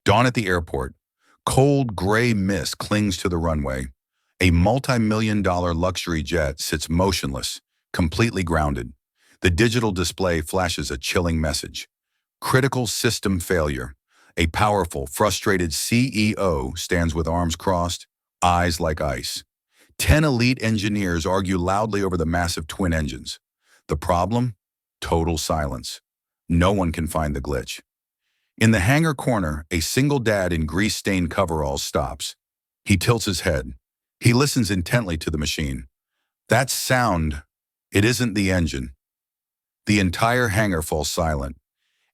Dawn at the airport. Cold, gray mist clings to the runway. A multi-million-dollar luxury jet sits motionless, completely grounded. The digital display flashes a chilling message. Critical system failure. A powerful, frustrated CEO stands with arms crossed, eyes like ice. 10 elite engineers argue loudly over the massive twin engines. The problem? Total silence. No one can find the glitch. In the hangar corner, a single dad in grease-stained coveralls stops. He tilts his head. He listens intently to the machine. That sound, it isn't the engine. The entire hangar falls silent.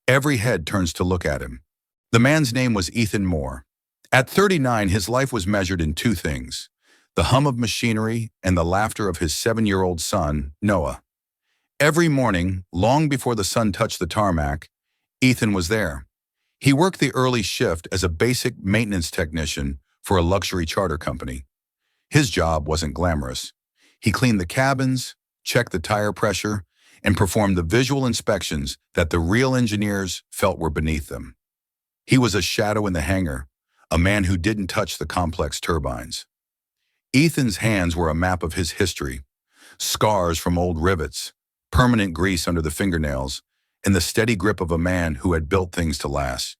Every head turns to look at him. The man's name was Ethan Moore. At 39, his life was measured in two things: the hum of machinery and the laughter of his 7-year-old son, Noah. Every morning, long before the sun touched the tarmac, Ethan was there. He worked the early shift as a basic maintenance technician for a luxury charter company. His job wasn't glamorous. He cleaned the cabins, checked the tire pressure, and performed the visual inspections that the real engineers felt were beneath them. He was a shadow in the hangar, a man who didn't touch the complex turbines. Ethan's hands were a map of his history: scars from old rivets, permanent grease under the fingernails, and the steady grip of a man who had built things to last.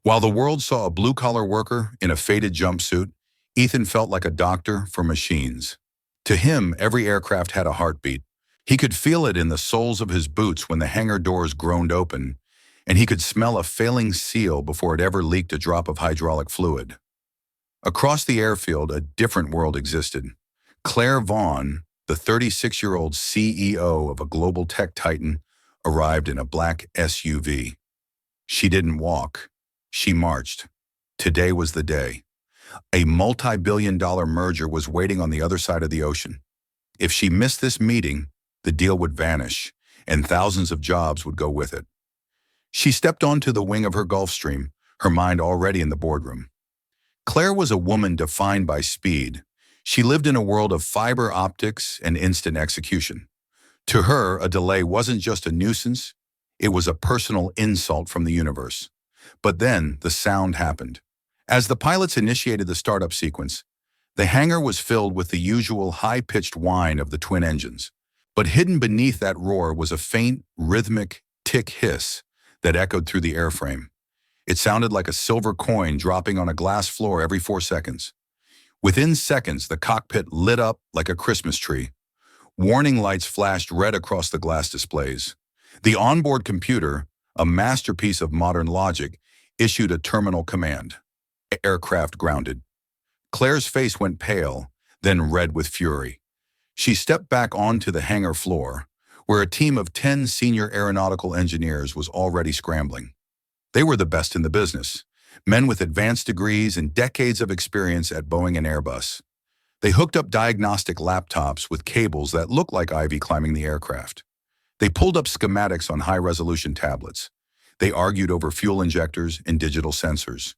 While the world saw a blue-collar worker in a faded jumpsuit, Ethan felt like a doctor for machines. To him, every aircraft had a heartbeat. He could feel it in the soles of his boots when the hangar doors groaned open, and he could smell a failing seal before it ever leaked a drop of hydraulic fluid. Across the airfield, a different world existed. Claire Vaughn, the 36-year-old CEO of a global tech titan, arrived in a black SUV. She didn't walk. She marched. Today was the day. A multi-billion-dollar merger was waiting on the other side of the ocean. If she missed this meeting, the deal would vanish, and thousands of jobs would go with it. She stepped onto the wing of her Gulfstream, her mind already in the boardroom. Claire was a woman defined by speed. She lived in a world of fiber optics and instant execution. To her, a delay wasn't just a nuisance, it was a personal insult from the universe. But then the sound happened. As the pilots initiated the startup sequence, the hangar was filled with the usual high-pitched whine of the twin engines. But hidden beneath that roar was a faint, rhythmic tick hiss that echoed through the airframe. It sounded like a silver coin dropping on a glass floor every 4 seconds. Within seconds, the cockpit lit up like a Christmas tree. Warning lights flashed red across the glass displays. The onboard computer, a masterpiece of modern logic, issued a terminal command. Aircraft grounded. Claire's face went pale, then red with fury. She stepped back onto the hangar floor, where a team of 10 senior aeronautical engineers was already scrambling. They were the best in the business, men with advanced degrees and decades of experience at Boeing and Airbus. They hooked up diagnostic laptops with cables that looked like ivy climbing the aircraft. They pulled up schematics on high-resolution tablets. They argued over fuel injectors and digital sensors.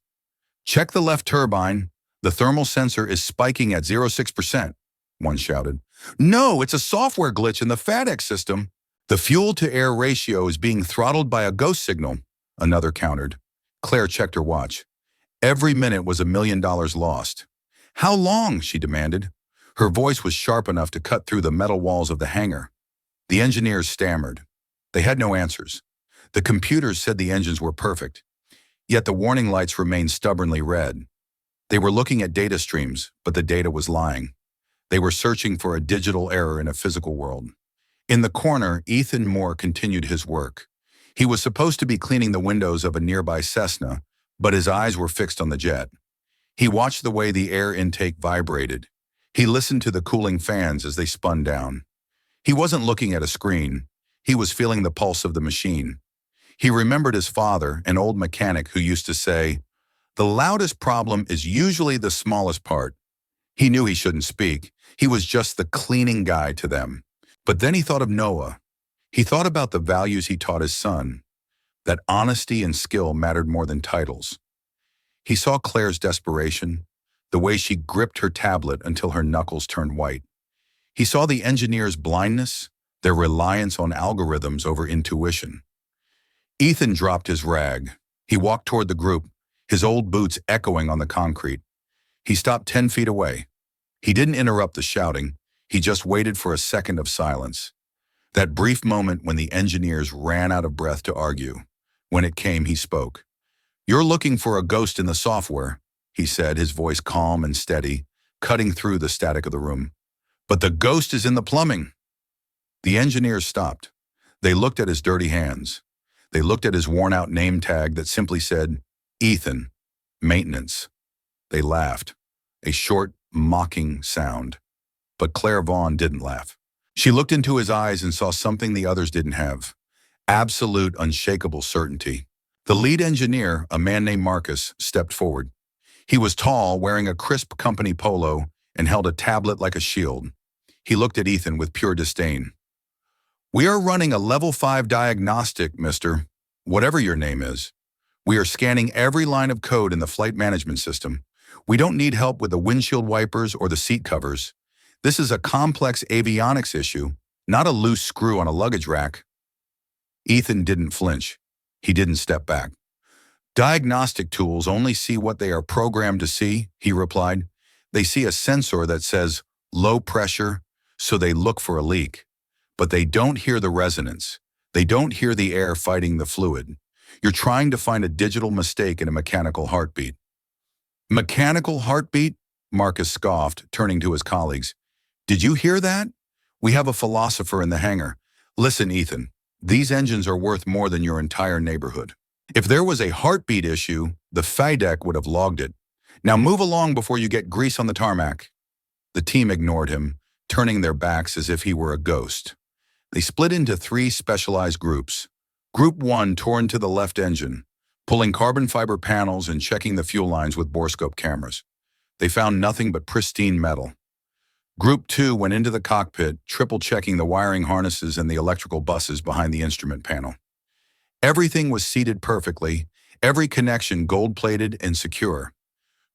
"Check the left turbine. The thermal sensor is spiking at 0.6%, one shouted. "No, it's a software glitch in the FADEX system. The fuel-to-air ratio is being throttled by a ghost signal," another countered. Claire checked her watch. Every minute was $1 million lost. "How long?" she demanded. Her voice was sharp enough to cut through the metal walls of the hangar. The engineers stammered. They had no answers. The computers said the engines were perfect, yet the warning lights remained stubbornly red. They were looking at data streams, but the data was lying. They were searching for a digital error in a physical world. In the corner, Ethan Moore continued his work. He was supposed to be cleaning the windows of a nearby Cessna, but his eyes were fixed on the jet. He watched the way the air intake vibrated. He listened to the cooling fans as they spun down. He wasn't looking at a screen. He was feeling the pulse of the machine. He remembered his father, an old mechanic who used to say, "The loudest problem is usually the smallest part." He knew he shouldn't speak. He was just the cleaning guy to them. But then he thought of Noah. He thought about the values he taught his son, that honesty and skill mattered more than titles. He saw Claire's desperation, the way she gripped her tablet until her knuckles turned white. He saw the engineers' blindness, their reliance on algorithms over intuition. Ethan dropped his rag. He walked toward the group, his old boots echoing on the concrete. He stopped 10 feet away. He didn't interrupt the shouting. He just waited for a second of silence. That brief moment when the engineers ran out of breath to argue. When it came, he spoke. "You're looking for a ghost in the software," he said, his voice calm and steady, cutting through the static of the room. "But the ghost is in the plumbing." The engineers stopped. They looked at his dirty hands. They looked at his worn-out name tag that simply said, "Ethan, maintenance." They laughed, a short, mocking sound. But Claire Vaughn didn't laugh. She looked into his eyes and saw something the others didn't have. Absolute, unshakable certainty. The lead engineer, a man named Marcus, stepped forward. He was tall, wearing a crisp company polo, and held a tablet like a shield. He looked at Ethan with pure disdain. "We are running a level 5 diagnostic, mister, whatever your name is. We are scanning every line of code in the flight management system. We don't need help with the windshield wipers or the seat covers. This is a complex avionics issue, not a loose screw on a luggage rack." Ethan didn't flinch. He didn't step back. "Diagnostic tools only see what they are programmed to see," he replied. "They see a sensor that says low pressure, so they look for a leak. But they don't hear the resonance. They don't hear the air fighting the fluid. You're trying to find a digital mistake in a mechanical heartbeat." "Mechanical heartbeat?" Marcus scoffed, turning to his colleagues. "Did you hear that? We have a philosopher in the hangar. Listen, Ethan, these engines are worth more than your entire neighborhood. If there was a heartbeat issue, the FIDEC would have logged it. Now move along before you get grease on the tarmac." The team ignored him, turning their backs as if he were a ghost. They split into 3 specialized groups. Group 1 tore into the left engine, pulling carbon fiber panels and checking the fuel lines with borescope cameras. They found nothing but pristine metal. Group 2 went into the cockpit, triple-checking the wiring harnesses and the electrical buses behind the instrument panel. Everything was seated perfectly, every connection gold-plated and secure.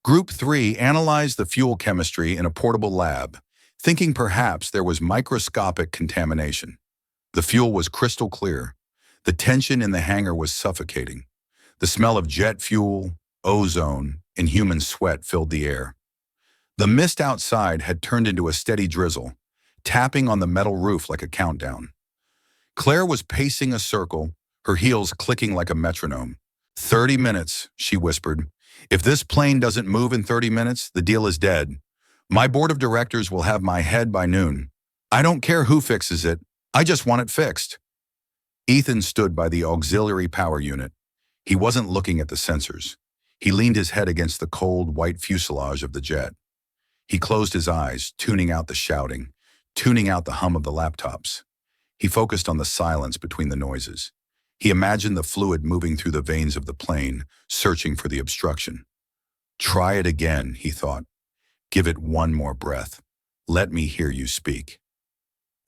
Group 3 analyzed the fuel chemistry in a portable lab, thinking perhaps there was microscopic contamination. The fuel was crystal clear. The tension in the hangar was suffocating. The smell of jet fuel, ozone, and human sweat filled the air. The mist outside had turned into a steady drizzle, tapping on the metal roof like a countdown. Claire was pacing a circle, her heels clicking like a metronome. 30 minutes, she whispered. "If this plane doesn't move in 30 minutes, the deal is dead. My board of directors will have my head by noon. I don't care who fixes it. I just want it fixed." Ethan stood by the auxiliary power unit. He wasn't looking at the sensors. He leaned his head against the cold, white fuselage of the jet. He closed his eyes, tuning out the shouting, tuning out the hum of the laptops. He focused on the silence between the noises. He imagined the fluid moving through the veins of the plane, searching for the obstruction. "Try it again," he thought. "Give it one more breath. Let me hear you speak."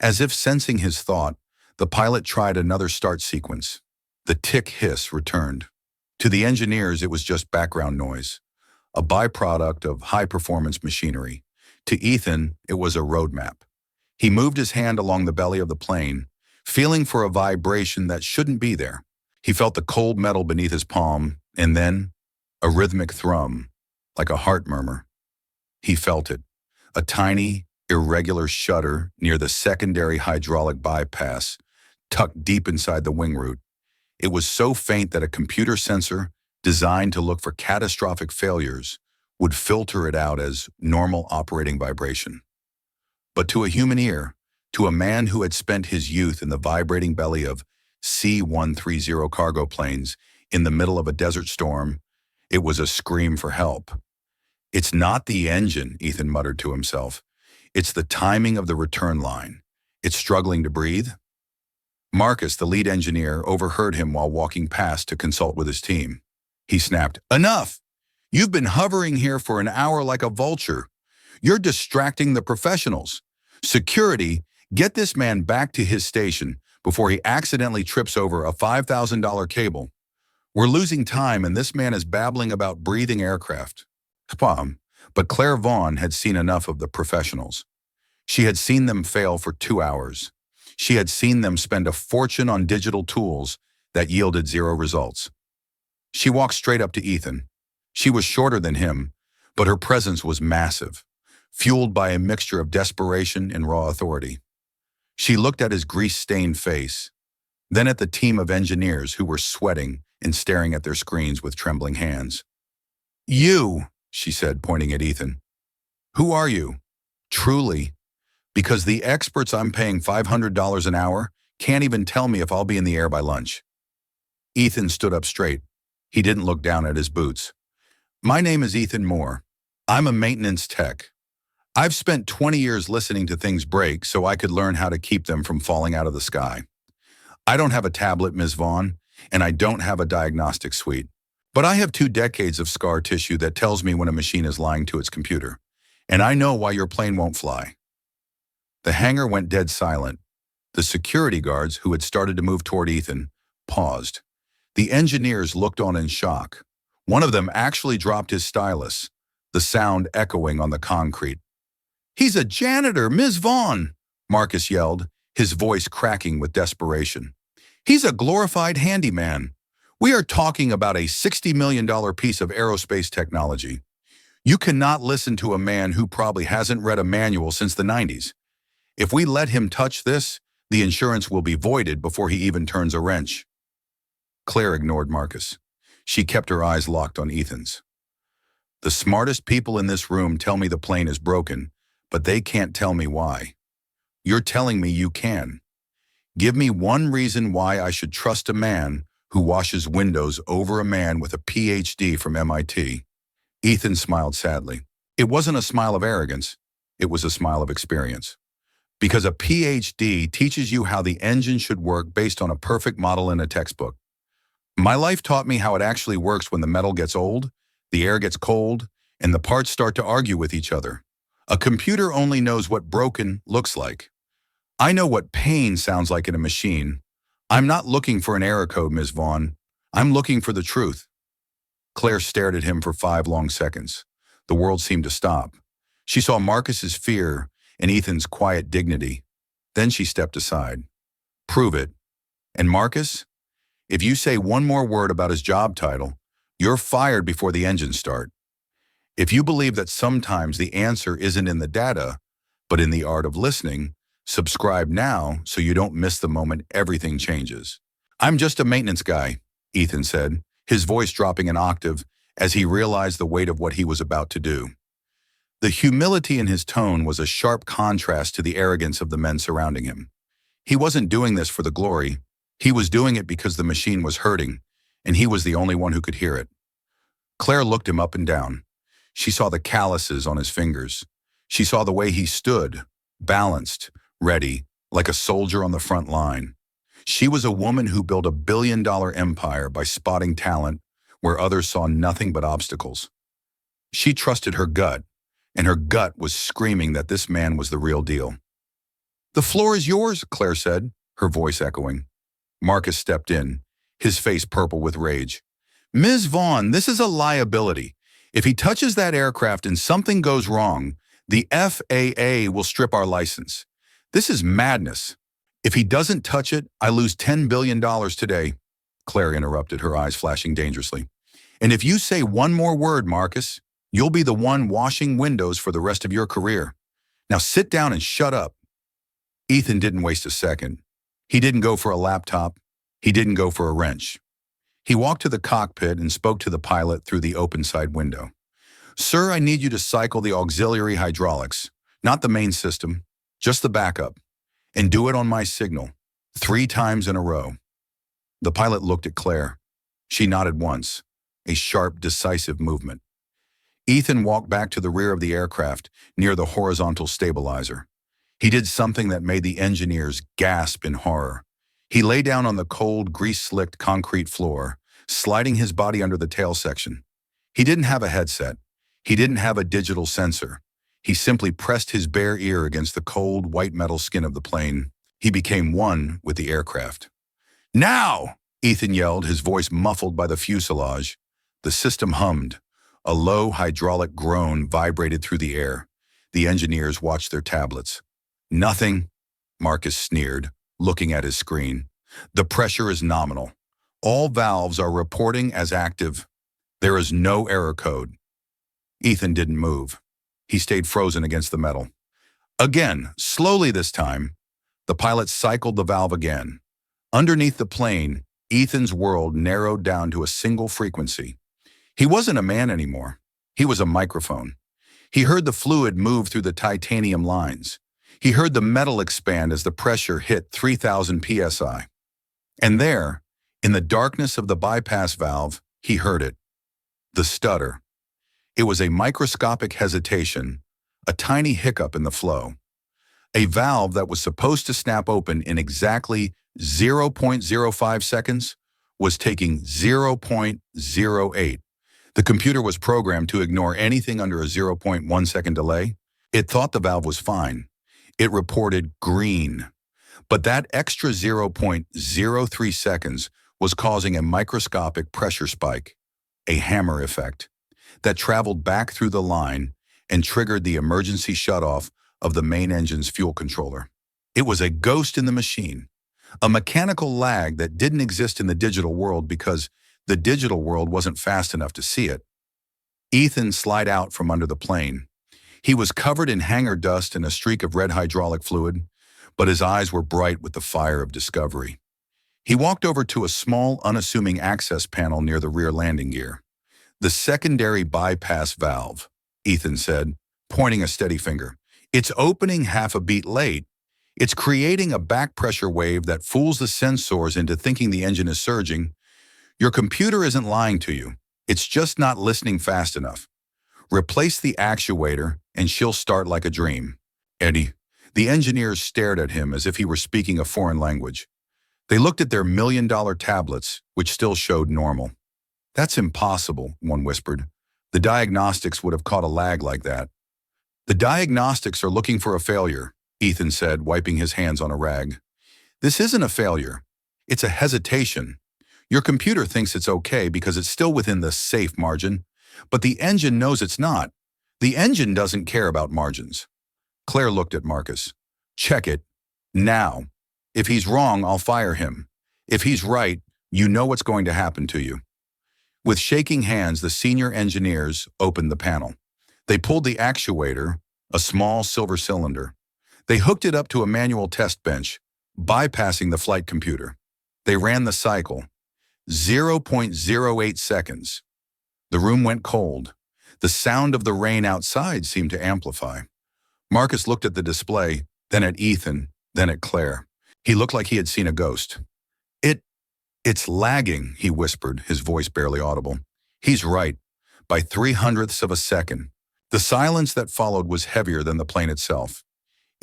As if sensing his thought, the pilot tried another start sequence. The tick hiss returned. To the engineers, it was just background noise, a byproduct of high-performance machinery. To Ethan, it was a roadmap. He moved his hand along the belly of the plane, feeling for a vibration that shouldn't be there. He felt the cold metal beneath his palm, and then a rhythmic thrum, like a heart murmur. He felt it, a tiny, irregular shudder near the secondary hydraulic bypass, tucked deep inside the wing root. It was so faint that a computer sensor, designed to look for catastrophic failures, would filter it out as normal operating vibration. But to a human ear, to a man who had spent his youth in the vibrating belly of C-130 cargo planes in the middle of a desert storm, it was a scream for help. "It's not the engine," Ethan muttered to himself. "It's the timing of the return line. It's struggling to breathe." Marcus, the lead engineer, overheard him while walking past to consult with his team. He snapped, "Enough! You've been hovering here for an hour like a vulture. You're distracting the professionals. Security, get this man back to his station before he accidentally trips over a $5,000 cable. We're losing time and this man is babbling about breathing aircraft." But Claire Vaughn had seen enough of the professionals. She had seen them fail for 2 hours. She had seen them spend a fortune on digital tools that yielded 0 results. She walked straight up to Ethan. She was shorter than him, but her presence was massive, fueled by a mixture of desperation and raw authority. She looked at his grease-stained face, then at the team of engineers who were sweating and staring at their screens with trembling hands. "You," she said, pointing at Ethan. "Who are you? Truly, because the experts I'm paying $500 an hour can't even tell me if I'll be in the air by lunch." Ethan stood up straight. He didn't look down at his boots. "My name is Ethan Moore. I'm a maintenance tech. I've spent 20 years listening to things break so I could learn how to keep them from falling out of the sky. I don't have a tablet, Ms. Vaughn, and I don't have a diagnostic suite. But I have 2 decades of scar tissue that tells me when a machine is lying to its computer. And I know why your plane won't fly." The hangar went dead silent. The security guards, who had started to move toward Ethan, paused. The engineers looked on in shock. One of them actually dropped his stylus, the sound echoing on the concrete. "He's a janitor, Ms. Vaughn!" Marcus yelled, his voice cracking with desperation. "He's a glorified handyman. We are talking about a $60 million piece of aerospace technology. You cannot listen to a man who probably hasn't read a manual since the 90s. If we let him touch this, the insurance will be voided before he even turns a wrench." Claire ignored Marcus. She kept her eyes locked on Ethan's. "The smartest people in this room tell me the plane is broken, but they can't tell me why. You're telling me you can. Give me one reason why I should trust a man who washes windows over a man with a PhD from MIT. Ethan smiled sadly. It wasn't a smile of arrogance. It was a smile of experience. Because a PhD teaches you how the engine should work based on a perfect model in a textbook. My life taught me how it actually works when the metal gets old, the air gets cold, and the parts start to argue with each other. A computer only knows what broken looks like. I know what pain sounds like in a machine. I'm not looking for an error code, Ms. Vaughn. I'm looking for the truth." Claire stared at him for 5 long seconds. The world seemed to stop. She saw Marcus's fear and Ethan's quiet dignity. Then she stepped aside. "Prove it. And Marcus, if you say one more word about his job title, you're fired before the engines start. If you believe that sometimes the answer isn't in the data, but in the art of listening, subscribe now so you don't miss the moment everything changes." "I'm just a maintenance guy," Ethan said, his voice dropping an octave as he realized the weight of what he was about to do. The humility in his tone was a sharp contrast to the arrogance of the men surrounding him. He wasn't doing this for the glory. He was doing it because the machine was hurting, and he was the only one who could hear it. Claire looked him up and down. She saw the calluses on his fingers. She saw the way he stood, balanced, ready, like a soldier on the front line. She was a woman who built a billion-dollar empire by spotting talent where others saw nothing but obstacles. She trusted her gut, and her gut was screaming that this man was the real deal. "The floor is yours," Claire said, her voice echoing. Marcus stepped in, his face purple with rage. "Ms. Vaughn, this is a liability. If he touches that aircraft and something goes wrong, the FAA will strip our license. This is madness. If he doesn't touch it, I lose $10 billion today," Claire interrupted, her eyes flashing dangerously. "And if you say one more word, Marcus, you'll be the one washing windows for the rest of your career. Now sit down and shut up." Ethan didn't waste a second. He didn't go for a laptop. He didn't go for a wrench. He walked to the cockpit and spoke to the pilot through the open side window. "Sir, I need you to cycle the auxiliary hydraulics, not the main system, just the backup, and do it on my signal, 3 times in a row." The pilot looked at Claire. She nodded once, a sharp, decisive movement. Ethan walked back to the rear of the aircraft, near the horizontal stabilizer. He did something that made the engineers gasp in horror. He lay down on the cold, grease-slicked concrete floor, sliding his body under the tail section. He didn't have a headset. He didn't have a digital sensor. He simply pressed his bare ear against the cold, white metal skin of the plane. He became one with the aircraft. "Now!" Ethan yelled, his voice muffled by the fuselage. The system hummed. A low hydraulic groan vibrated through the air. The engineers watched their tablets. "Nothing," Marcus sneered, looking at his screen. "The pressure is nominal. All valves are reporting as active." There is no error code. Ethan didn't move. He stayed frozen against the metal. Again, slowly this time, the pilot cycled the valve again. Underneath the plane, Ethan's world narrowed down to a single frequency. He wasn't a man anymore. He was a microphone. He heard the fluid move through the titanium lines. He heard the metal expand as the pressure hit 3,000 psi. And there, in the darkness of the bypass valve, he heard it. The stutter. It was a microscopic hesitation, a tiny hiccup in the flow. A valve that was supposed to snap open in exactly 0.05 seconds was taking 0.08. The computer was programmed to ignore anything under a 0.1 second delay. It thought the valve was fine. It reported green. But that extra 0.03 seconds was causing a microscopic pressure spike, a hammer effect, that traveled back through the line and triggered the emergency shutoff of the main engine's fuel controller. It was a ghost in the machine, a mechanical lag that didn't exist in the digital world because the digital world wasn't fast enough to see it. Ethan slid out from under the plane. He was covered in hangar dust and a streak of red hydraulic fluid, but his eyes were bright with the fire of discovery. He walked over to a small, unassuming access panel near the rear landing gear. "The secondary bypass valve," Ethan said, pointing a steady finger. "It's opening half a beat late. It's creating a back pressure wave that fools the sensors into thinking the engine is surging. Your computer isn't lying to you. It's just not listening fast enough. Replace the actuator and she'll start like a dream." "Eddie." The engineers stared at him as if he were speaking a foreign language. They looked at their million-dollar tablets, which still showed normal. "That's impossible," one whispered. "The diagnostics would have caught a lag like that." "The diagnostics are looking for a failure," Ethan said, wiping his hands on a rag. "This isn't a failure. It's a hesitation. Your computer thinks it's okay because it's still within the safe margin, but the engine knows it's not. The engine doesn't care about margins." Claire looked at Marcus. "Check it. Now. If he's wrong, I'll fire him. If he's right, you know what's going to happen to you." With shaking hands, the senior engineers opened the panel. They pulled the actuator, a small silver cylinder. They hooked it up to a manual test bench, bypassing the flight computer. They ran the cycle. 0.08 seconds. The room went cold. The sound of the rain outside seemed to amplify. Marcus looked at the display, then at Ethan, then at Claire. He looked like he had seen a ghost. It's lagging," he whispered, his voice barely audible. "He's right, by 0.03 of a second." The silence that followed was heavier than the plane itself.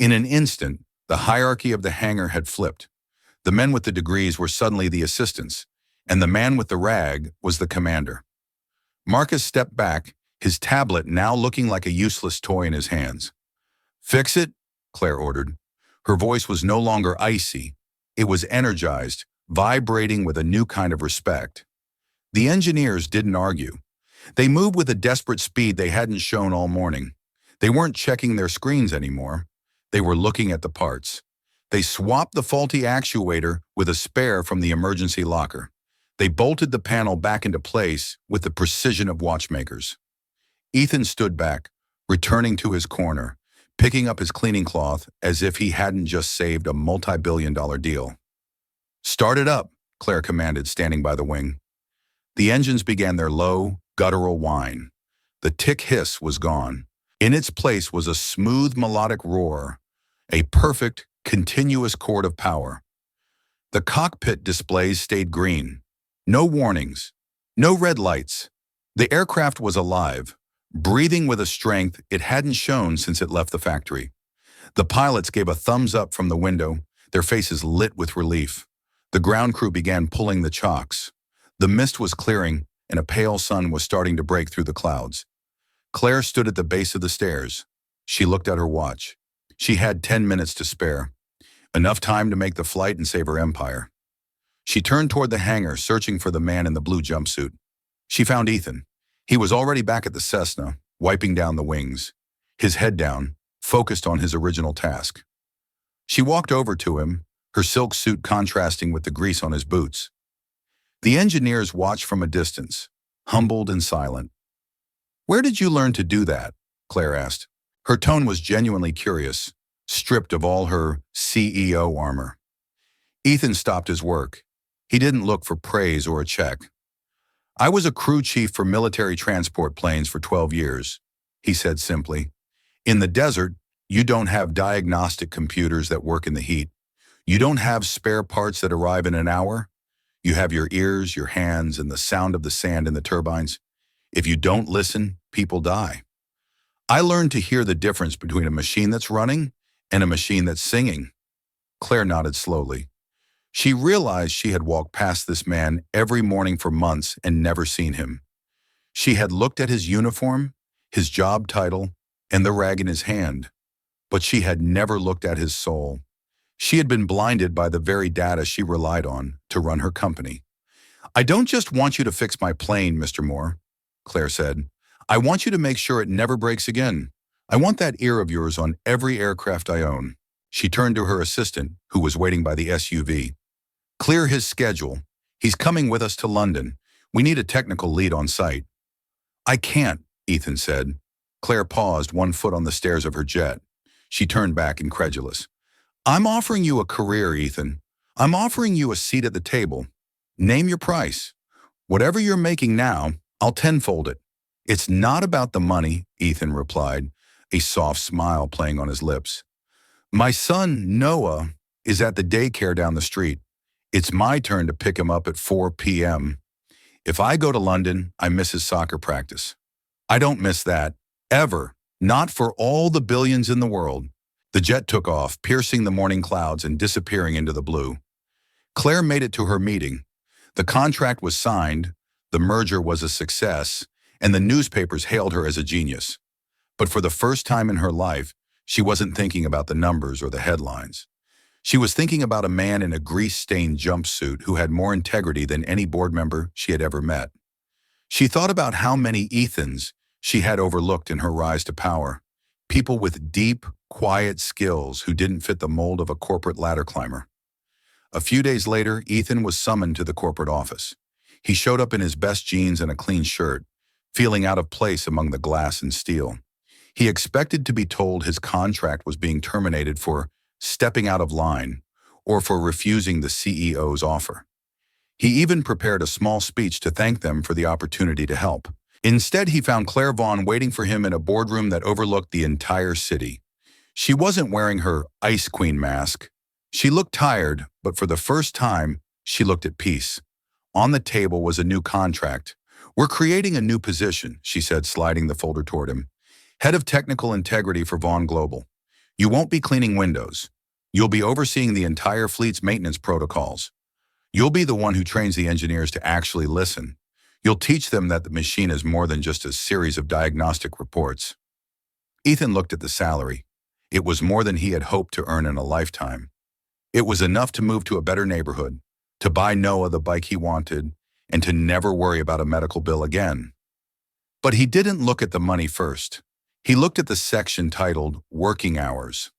In an instant, the hierarchy of the hangar had flipped. The men with the degrees were suddenly the assistants, and the man with the rag was the commander. Marcus stepped back, his tablet now looking like a useless toy in his hands. "Fix it," Claire ordered. Her voice was no longer icy. It was energized, vibrating with a new kind of respect. The engineers didn't argue. They moved with a desperate speed they hadn't shown all morning. They weren't checking their screens anymore. They were looking at the parts. They swapped the faulty actuator with a spare from the emergency locker. They bolted the panel back into place with the precision of watchmakers. Ethan stood back, returning to his corner, picking up his cleaning cloth as if he hadn't just saved a multi-billion-dollar deal. "Start it up," Claire commanded, standing by the wing. The engines began their low, guttural whine. The tick hiss was gone. In its place was a smooth, melodic roar, a perfect, continuous chord of power. The cockpit displays stayed green. No warnings, no red lights. The aircraft was alive, breathing with a strength it hadn't shown since it left the factory. The pilots gave a thumbs up from the window, their faces lit with relief. The ground crew began pulling the chocks. The mist was clearing, and a pale sun was starting to break through the clouds. Claire stood at the base of the stairs. She looked at her watch. She had 10 minutes to spare, enough time to make the flight and save her empire. She turned toward the hangar, searching for the man in the blue jumpsuit. She found Ethan. He was already back at the Cessna, wiping down the wings, his head down, focused on his original task. She walked over to him, her silk suit contrasting with the grease on his boots. The engineers watched from a distance. humbled and silent. "Where did you learn to do that?" Claire asked. Her tone was genuinely curious, stripped of all her CEO armor. Ethan stopped his work. He didn't look for praise or a check. "I was a crew chief for military transport planes for 12 years, he said simply. "In the desert, you don't have diagnostic computers that work in the heat. You don't have spare parts that arrive in an hour. You have your ears, your hands, and the sound of the sand in the turbines. If you don't listen, people die. I learned to hear the difference between a machine that's running and a machine that's singing." Claire nodded slowly. She realized she had walked past this man every morning for months and never seen him. She had looked at his uniform, his job title, and the rag in his hand, but she had never looked at his soul. She had been blinded by the very data she relied on to run her company. "I don't just want you to fix my plane, Mr. Moore," Claire said. "I want you to make sure it never breaks again. I want that ear of yours on every aircraft I own." She turned to her assistant, who was waiting by the SUV. "Clear his schedule. He's coming with us to London. We need a technical lead on site." "I can't," Ethan said. Claire paused, one foot on the stairs of her jet. She turned back, incredulous. "I'm offering you a career, Ethan. I'm offering you a seat at the table. Name your price. Whatever you're making now, I'll tenfold it." "It's not about the money," Ethan replied, a soft smile playing on his lips. "My son, Noah, is at the daycare down the street. It's my turn to pick him up at 4 p.m. If I go to London, I miss his soccer practice. I don't miss that, ever, not for all the billions in the world." The jet took off, piercing the morning clouds and disappearing into the blue. Claire made it to her meeting. The contract was signed, the merger was a success, and the newspapers hailed her as a genius. But for the first time in her life, she wasn't thinking about the numbers or the headlines. She was thinking about a man in a grease-stained jumpsuit who had more integrity than any board member she had ever met. She thought about how many Ethans she had overlooked in her rise to power. People with deep, quiet skills who didn't fit the mold of a corporate ladder climber. A few days later, Ethan was summoned to the corporate office. He showed up in his best jeans and a clean shirt, feeling out of place among the glass and steel. He expected to be told his contract was being terminated for stepping out of line or for refusing the CEO's offer. He even prepared a small speech to thank them for the opportunity to help. Instead, he found Claire Vaughn waiting for him in a boardroom that overlooked the entire city. She wasn't wearing her Ice Queen mask. She looked tired, but for the first time, she looked at peace. On the table was a new contract. "We're creating a new position," she said, sliding the folder toward him. "Head of Technical Integrity for Vaughn Global. You won't be cleaning windows. You'll be overseeing the entire fleet's maintenance protocols. You'll be the one who trains the engineers to actually listen. You'll teach them that the machine is more than just a series of diagnostic reports." Ethan looked at the salary. It was more than he had hoped to earn in a lifetime. It was enough to move to a better neighborhood, to buy Noah the bike he wanted, and to never worry about a medical bill again. But he didn't look at the money first. He looked at the section titled Working Hours.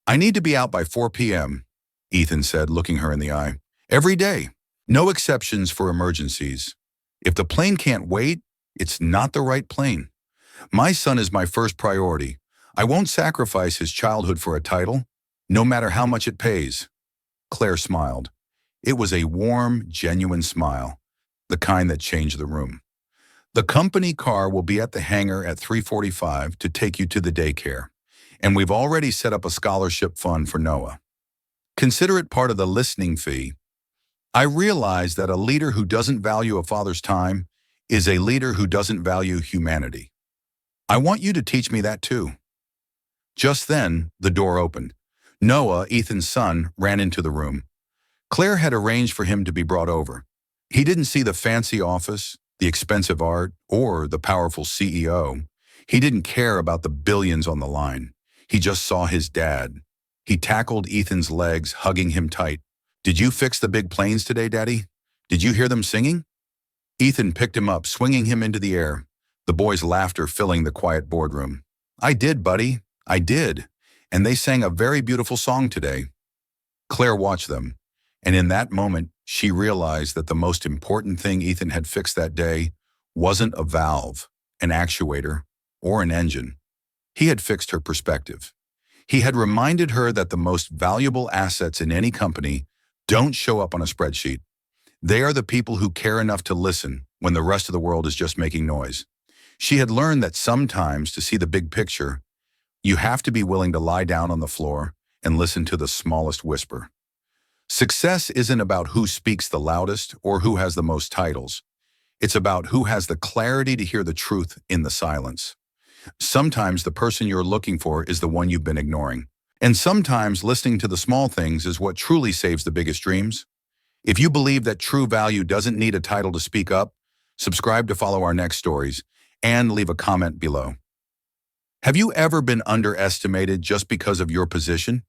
"I need to be out by 4 p.m., Ethan said, looking her in the eye. "Every day. No exceptions for emergencies. If the plane can't wait, it's not the right plane. My son is my first priority. I won't sacrifice his childhood for a title, no matter how much it pays." Claire smiled. It was a warm, genuine smile, the kind that changed the room. "The company car will be at the hangar at 3:45 to take you to the daycare, and we've already set up a scholarship fund for Noah. Consider it part of the listening fee. I realize that a leader who doesn't value a father's time is a leader who doesn't value humanity. I want you to teach me that too." Just then, the door opened. Noah, Ethan's son, ran into the room. Claire had arranged for him to be brought over. He didn't see the fancy office, the expensive art, or the powerful CEO. He didn't care about the billions on the line. He just saw his dad. He tackled Ethan's legs, hugging him tight. "Did you fix the big planes today, Daddy? Did you hear them singing?" Ethan picked him up, swinging him into the air, the boys' laughter filling the quiet boardroom. "I did, buddy. I did. And they sang a very beautiful song today." Claire watched them, and in that moment, she realized that the most important thing Ethan had fixed that day wasn't a valve, an actuator, or an engine. He had fixed her perspective. He had reminded her that the most valuable assets in any company don't show up on a spreadsheet. They are the people who care enough to listen when the rest of the world is just making noise. She had learned that sometimes, to see the big picture, you have to be willing to lie down on the floor and listen to the smallest whisper. Success isn't about who speaks the loudest or who has the most titles. It's about who has the clarity to hear the truth in the silence. Sometimes the person you're looking for is the one you've been ignoring. And sometimes listening to the small things is what truly saves the biggest dreams. If you believe that true value doesn't need a title to speak up, subscribe to follow our next stories and leave a comment below. Have you ever been underestimated just because of your position?